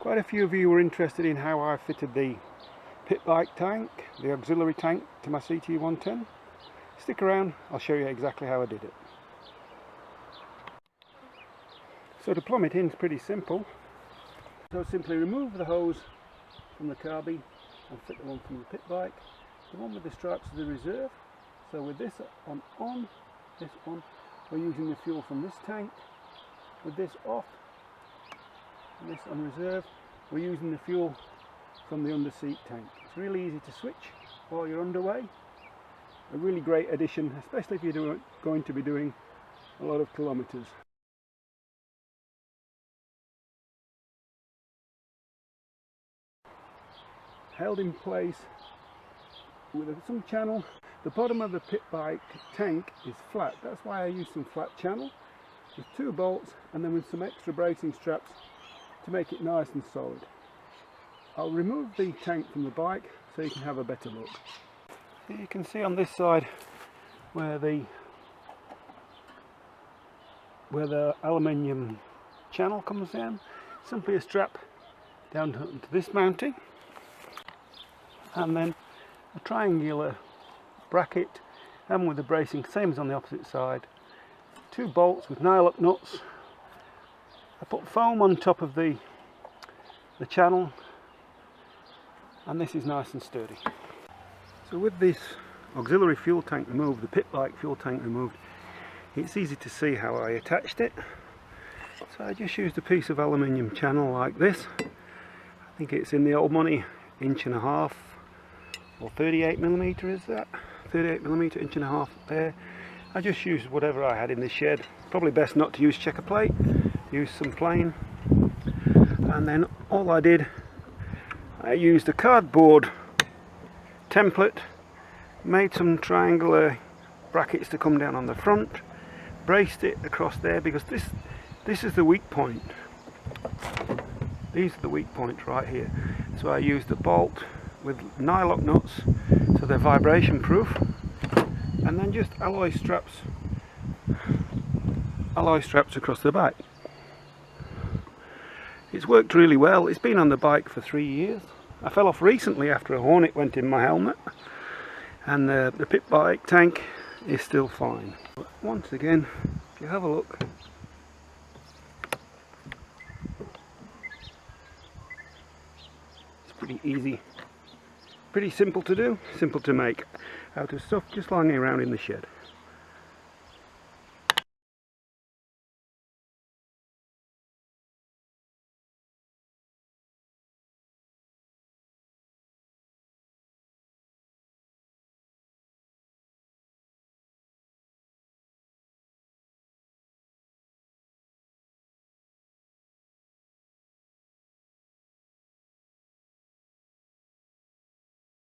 Quite a few of you were interested in how I fitted the pit bike tank, the auxiliary tank, to my CT110. Stick around, I'll show you exactly how I did it. So to plumb it in is pretty simple. So simply remove the hose from the carby and fit the one from the pit bike. The one with the stripes is the reserve. So with this on, this on, we're using the fuel from this tank. With this off, and this on reserve, we're using the fuel from the under-seat tank. It's really easy to switch while you're underway. A really great addition, especially if you're going to be doing a lot of kilometers. Held in place with some channel. The bottom of the pit bike tank is flat, that's why I use some flat channel with 2 bolts and then with some extra bracing straps to make it nice and solid. I'll remove the tank from the bike so you can have a better look. So you can see on this side where the aluminium channel comes down, simply a strap down to this mounting, and then a triangular bracket, and with the bracing same as on the opposite side, 2 bolts with nylock nuts. I put foam on top of the channel, and this is nice and sturdy. So with this auxiliary fuel tank removed, the pit bike fuel tank removed, it's easy to see how I attached it. So I just used a piece of aluminium channel like this. I think it's in the old money 1.5" or 38mm is that? 38mm, 1.5" there. I just used whatever I had in the shed. Probably best not to use checker plate, use some plain. And then all I did, I used a cardboard template, made some triangular brackets to come down on the front, braced it across there because this is the weak point. These are the weak points right here. So I used a bolt with nylock nuts so they're vibration proof, and then just alloy straps across the back. It's worked really well. It's been on the bike for 3 years. I fell off recently after a hornet went in my helmet, and the pit bike tank is still fine. But once again, if you have a look, it's pretty easy, pretty simple to do, simple to make out of stuff just lying around in the shed.